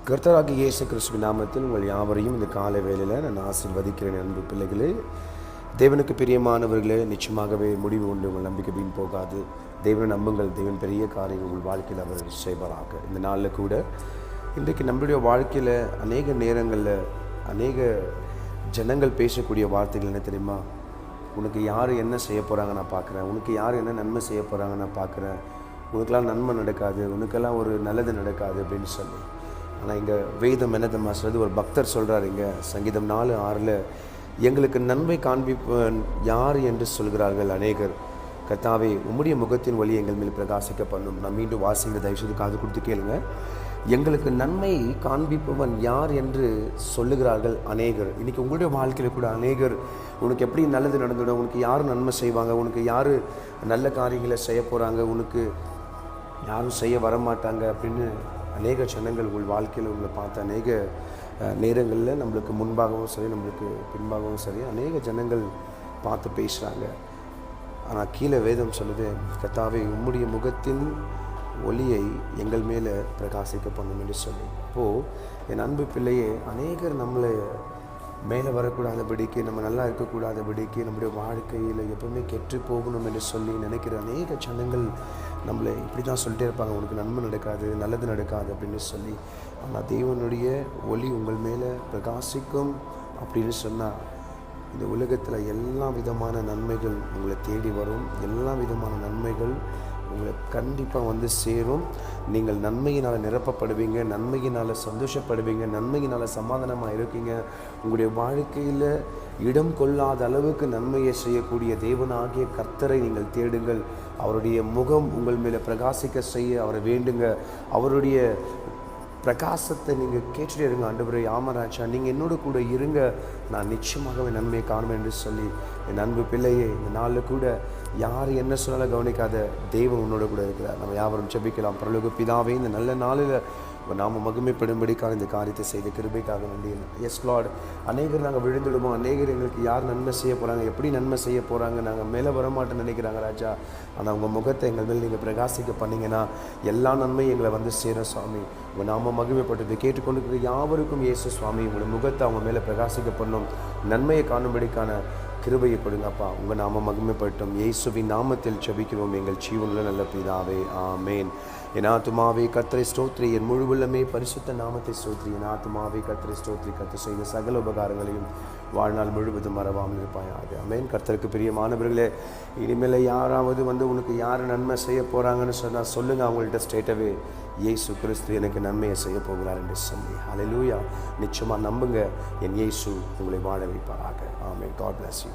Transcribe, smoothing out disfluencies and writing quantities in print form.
கர்த்தராகிய இயேசு கிறிஸ்துவின் நாமத்தில் உங்கள் யாவரையும் இந்த காலை வேளையில் நான் ஆசீர்வதிக்கிறேன். அன்பு பிள்ளைகளே, தேவனுக்கு பிரியமானவர்களே, நிச்சயமாகவே முடிவு உண்டு. உங்கள் நம்பிக்கை வீண் போகாது. தேவனை நம்புங்கள். தேவன் பெரிய காரியங்கள் உங்கள் வாழ்க்கையில் அவர் செய்வாராக. இந்த நாளில் கூட இன்றைக்கு நம்மளுடைய வாழ்க்கையில் அநேக நேரங்களில் அநேக ஜனங்கள் பேசக்கூடிய வார்த்தைகள் என்ன தெரியுமா? உனக்கு யார் என்ன செய்ய போகிறாங்க நான் பார்க்குறேன், உனக்கு யார் என்ன நன்மை செய்ய போகிறாங்க நான் பார்க்குறேன், உனக்கெல்லாம் நன்மை நடக்காது, உனக்கெல்லாம் ஒரு நல்லது நடக்காது அப்படின்னு சொல்லி. ஆனால் இங்கே வேதம் என்னதம்மா சொல்கிறது? ஒரு பக்தர் சொல்கிறார் இங்கே சங்கீதம் 4:6 எங்களுக்கு நன்மை காண்பிப்பவன் யார் என்று சொல்கிறார்கள் அநேகர். கர்த்தாவே, உம்முடைய முகத்தின் ஒளி எங்கள் மேல் பிரகாசிக்க பண்ணும். நான் மீண்டும் வாசிக்கிற தயவுசெய்து காது கொடுத்து கேளுங்க. எங்களுக்கு நன்மை காண்பிப்பவன் யார் என்று சொல்லுகிறார்கள் அநேகர். இன்றைக்கி உங்களுடைய வாழ்க்கையில் கூட அநேகர் உனக்கு எப்படி நல்லது நடந்துடும், உனக்கு யார் நன்மை செய்வாங்க, உனக்கு யார் நல்ல காரியங்களை செய்ய போகிறாங்க, உனக்கு யாரும் செய்ய வரமாட்டாங்க அப்படின்னு அநேக ஜனங்கள் உங்கள் வாழ்க்கையில் உங்களை பார்த்து அநேக நேரங்களில் நம்மளுக்கு முன்பாகவும் சரி நம்மளுக்கு பின்பாகவும் சரி அநேக ஜனங்கள் பார்த்து பேசுகிறாங்க. ஆனால் கீழே வேதம் சொல்லுது, கர்த்தாவே, உம்முடைய முகத்தின் ஒளியை எங்கள் மேலே பிரகாசிக்க பண்ணும் என்று சொல்லி. அப்போது என் அன்பு பிள்ளையே, அநேகர் நம்மளை மேலே வரக்கூடாதபடிக்கு, நம்ம நல்லா இருக்கக்கூடாதபடிக்கு, நம்முடைய வாழ்க்கையில் எப்பவுமே கெட்டு போகணும் என்று சொல்லி நினைக்கிற அநேக ஜனங்கள் நம்மளை இப்படி தான் சொல்லிட்டே இருப்பாங்க, உனக்கு நன்மை நடக்காது, நல்லது நடக்காது அப்படின்னு சொல்லி. ஆனால் தேவனுடைய ஒளி உங்கள் மேலே பிரகாசிக்கும் அப்படின்னு சொன்னால் இந்த உலகத்தில் எல்லா விதமான நன்மைகள் உங்களை தேடி வரும். எல்லா விதமான நன்மைகள் உங்களை கண்டிப்பாக வந்து சேரும். நீங்கள் நன்மையினால் நிரப்பப்படுவீங்க, நன்மையினால் சந்தோஷப்படுவீங்க, நன்மையினால் சமாதானமாக இருக்கீங்க. உங்களுடைய வாழ்க்கையில் இடம் கொள்ளாத அளவுக்கு நன்மையை செய்யக்கூடிய தேவனாகிய கர்த்தரை நீங்கள் தேடுங்கள். அவருடைய முகம் உங்கள் மேலே பிரகாசிக்க செய்ய அவரை வேண்டுங்க. அவருடைய பிரகாசத்தை நீங்கள் கேட்டுட்டே இருங்க. ஆண்டவரே, ஆமராஜா, நீங்கள் என்னோட கூட இருங்க, நான் நிச்சயமாகவே நன்மையை காணுவேன் என்று சொல்லி. என் அன்பு பிள்ளையே, இந்த நாளில் கூட யார் என்ன சொன்னாலும் கவனிக்காத, தெய்வம் உன்னோட கூட இருக்கிறார். நம்ம யாவரும் ஜெபிக்கலாம். பரலோக பிதாவே, இந்த நல்ல நாளில் நாம மகிமைப்படும்படிக்காக இந்த காரியத்தை செய்த கிருபைக்காக வேண்டிய எஸ் லார்ட். அநேகர் நாங்கள் விழுந்துடுவோம், அநேகர் எங்களுக்கு யார் நன்மை செய்ய போகிறாங்க, எப்படி நன்மை செய்ய போகிறாங்க, நாங்கள் மேலே வரமாட்டேன்னு நினைக்கிறாங்க ராஜா. ஆனால் உங்கள் முகத்தை எங்கள் மேல் நீங்கள் பிரகாசிக்க பண்ணிங்கன்னா எல்லா நன்மையும் எங்களை வந்து சேரும் சுவாமி. உங்கள் நாம மகிமைப்பட்டது கேட்டுக்கொண்டு யாவருக்கும் இயேசு சுவாமி உங்களை முகத்தை அவங்க மேலே பிரகாசிக்க பண்ணும், நன்மையை காணும்படிக்கான கிருபையை கொடுங்கப்பா. உங்கள் நாம மகிமைப்பட்டும். இயேசுவின் நாமத்தில் ஜெபிக்கிறோம் எங்கள் ஜீவனுள்ள நல்ல பிதாவே, ஆமேன். என் ஆத்துமாவே கர்த்தரை ஸ்தோத்திரி, என் முழு உள்ளமே பரிசுத்த நாமத்தை ஸ்தோத்திரி. என் ஆத்துமாவே கர்த்தரை ஸ்தோத்திரி, கர்த்தர் செய்த சகல உபகாரங்களையும் வாழ்நாள் முழுவதும் மறவாமல் இருப்பாயாக. ஆமேன். கர்த்தருக்கு பிரியமானவர்களே, இனிமேல் யாராவது வந்து உனக்கு யார் நன்மை செய்ய போகிறாங்கன்னு சொன்னால் சொல்லுங்கள் அவங்கள்ட்ட ஸ்ட்ரெயிட்டாகவே, இயேசு கிறிஸ்து எனக்கு நன்மையை செய்ய போகிறார் என்று சொல்லி. ஹல்லேலூயா. நிச்சயமாக நம்புங்க, என் இயேசு உங்களை வாழ வைப்பாராக. ஆமென். God bless you.